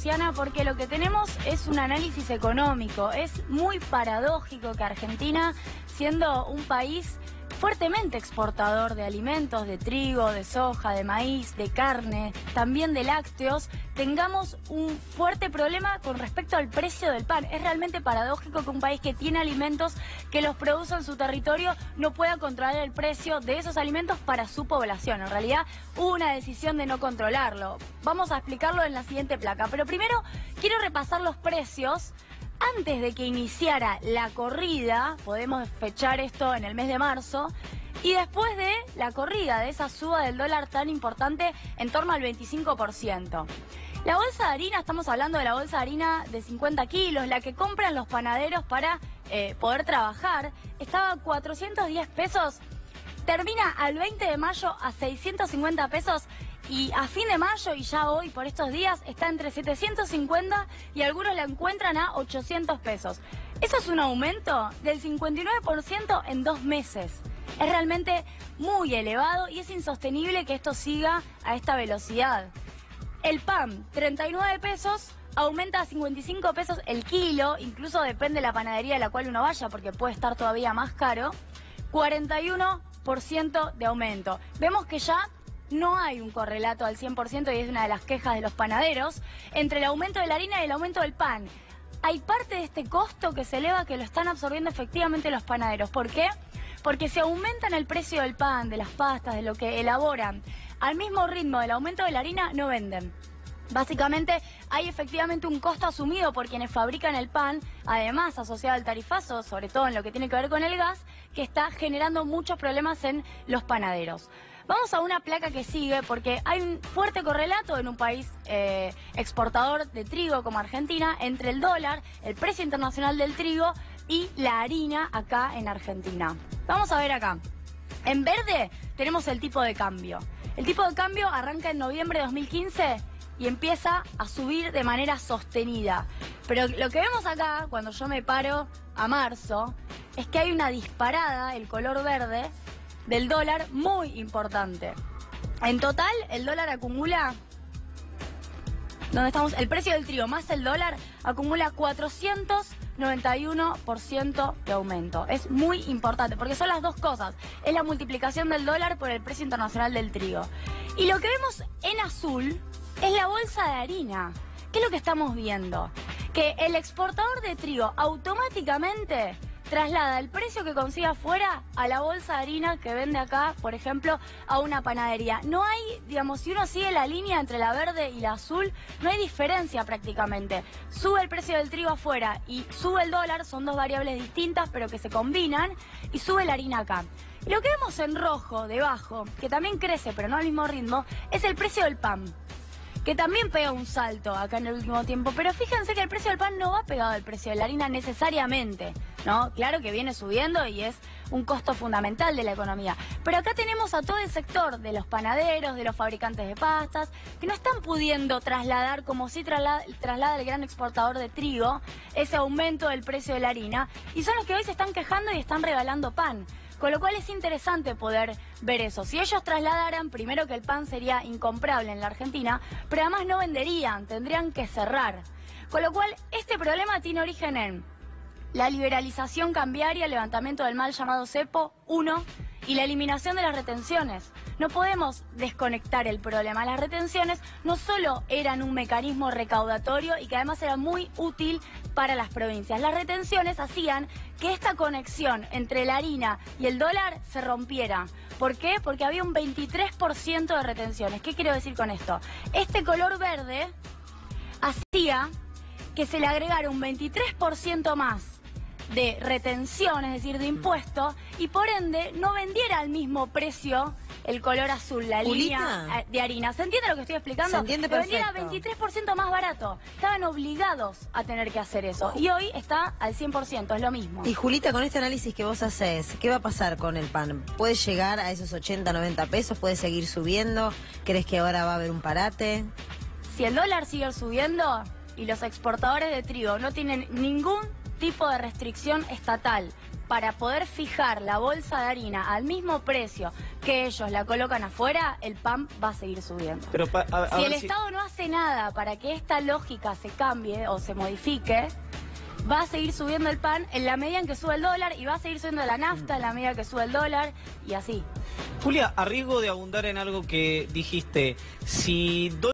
Luciana, porque lo que tenemos es un análisis económico. Es muy paradójico que Argentina, siendo un país fuertemente exportador de alimentos, de trigo, de soja, de maíz, de carne, también de lácteos, tengamos un fuerte problema con respecto al precio del pan. Es realmente paradójico que un país que tiene alimentos, que los produce en su territorio, no pueda controlar el precio de esos alimentos para su población. En realidad, hubo una decisión de no controlarlo. Vamos a explicarlo en la siguiente placa, pero primero quiero repasar los precios. Antes de que iniciara la corrida, podemos fechar esto en el mes de marzo, y después de la corrida, de esa suba del dólar tan importante, en torno al 25%. La bolsa de harina, estamos hablando de la bolsa de harina de 50 kilos, la que compran los panaderos para poder trabajar, estaba a 410 pesos, termina al 20 de mayo a 650 pesos, y a fin de mayo, y ya hoy por estos días, está entre 750 y algunos la encuentran a 800 pesos. Eso es un aumento del 59% en 2 meses. Es realmente muy elevado y es insostenible que esto siga a esta velocidad. El pan, 39 pesos, aumenta a 55 pesos el kilo, incluso depende de la panadería a la cual uno vaya, porque puede estar todavía más caro, 41% de aumento. Vemos que ya no hay un correlato al 100%, y es una de las quejas de los panaderos, entre el aumento de la harina y el aumento del pan. Hay parte de este costo que se eleva que lo están absorbiendo efectivamente los panaderos. ¿Por qué? Porque si aumentan el precio del pan, de las pastas, de lo que elaboran, al mismo ritmo del aumento de la harina, no venden. Básicamente hay efectivamente un costo asumido por quienes fabrican el pan, además asociado al tarifazo, sobre todo en lo que tiene que ver con el gas, que está generando muchos problemas en los panaderos. Vamos a una placa que sigue, porque hay un fuerte correlato en un país exportador de trigo como Argentina entre el dólar, el precio internacional del trigo y la harina acá en Argentina. Vamos a ver acá. En verde tenemos el tipo de cambio. El tipo de cambio arranca en noviembre de 2015 y empieza a subir de manera sostenida. Pero lo que vemos acá, cuando yo me paro a marzo, es que hay una disparada, el color verde, del dólar muy importante. En total, el dólar acumula, ¿dónde estamos? El precio del trigo más el dólar acumula 491% de aumento. Es muy importante, porque son las dos cosas. Es la multiplicación del dólar por el precio internacional del trigo. Y lo que vemos en azul es la bolsa de harina. ¿Qué es lo que estamos viendo? Que el exportador de trigo automáticamente traslada el precio que consigue afuera a la bolsa de harina que vende acá, por ejemplo, a una panadería. No hay, digamos, si uno sigue la línea entre la verde y la azul, no hay diferencia prácticamente. Sube el precio del trigo afuera y sube el dólar, son dos variables distintas pero que se combinan, y sube la harina acá. Y lo que vemos en rojo, debajo, que también crece pero no al mismo ritmo, es el precio del pan, que también pega un salto acá en el último tiempo. Pero fíjense que el precio del pan no va pegado al precio de la harina necesariamente, ¿no? Claro que viene subiendo y es un costo fundamental de la economía. Pero acá tenemos a todo el sector de los panaderos, de los fabricantes de pastas, que no están pudiendo trasladar, como si traslada el gran exportador de trigo, ese aumento del precio de la harina, y son los que hoy se están quejando y están regalando pan. Con lo cual es interesante poder ver eso. Si ellos trasladaran, primero que el pan sería incomprable en la Argentina, pero además no venderían, tendrían que cerrar. Con lo cual, este problema tiene origen en la liberalización cambiaria, el levantamiento del mal llamado cepo, 1, y la eliminación de las retenciones. No podemos desconectar el problema. Las retenciones no solo eran un mecanismo recaudatorio y que además era muy útil para las provincias. Las retenciones hacían que esta conexión entre la harina y el dólar se rompiera. ¿Por qué? Porque había un 23% de retenciones. ¿Qué quiero decir con esto? Este color verde hacía que se le agregara un 23% más de retención, es decir, de impuesto, y por ende no vendiera al mismo precio el color azul, la línea de harina. ¿Se entiende lo que estoy explicando? Se entiende perfecto. Vendiera 23% más barato. Estaban obligados a tener que hacer eso. Y hoy está al 100%, es lo mismo. Y Julita, con este análisis que vos haces, ¿qué va a pasar con el pan? ¿Puede llegar a esos 80, 90 pesos? ¿Puede seguir subiendo? ¿Crees que ahora va a haber un parate? Si el dólar sigue subiendo y los exportadores de trigo no tienen ningún tipo de restricción estatal para poder fijar la bolsa de harina al mismo precio que ellos la colocan afuera, el pan va a seguir subiendo. Pero si el Estado no hace nada para que esta lógica se cambie o se modifique, va a seguir subiendo el pan en la medida en que sube el dólar y va a seguir subiendo la nafta en la medida que sube el dólar y así. Julia, a riesgo de abundar en algo que dijiste, si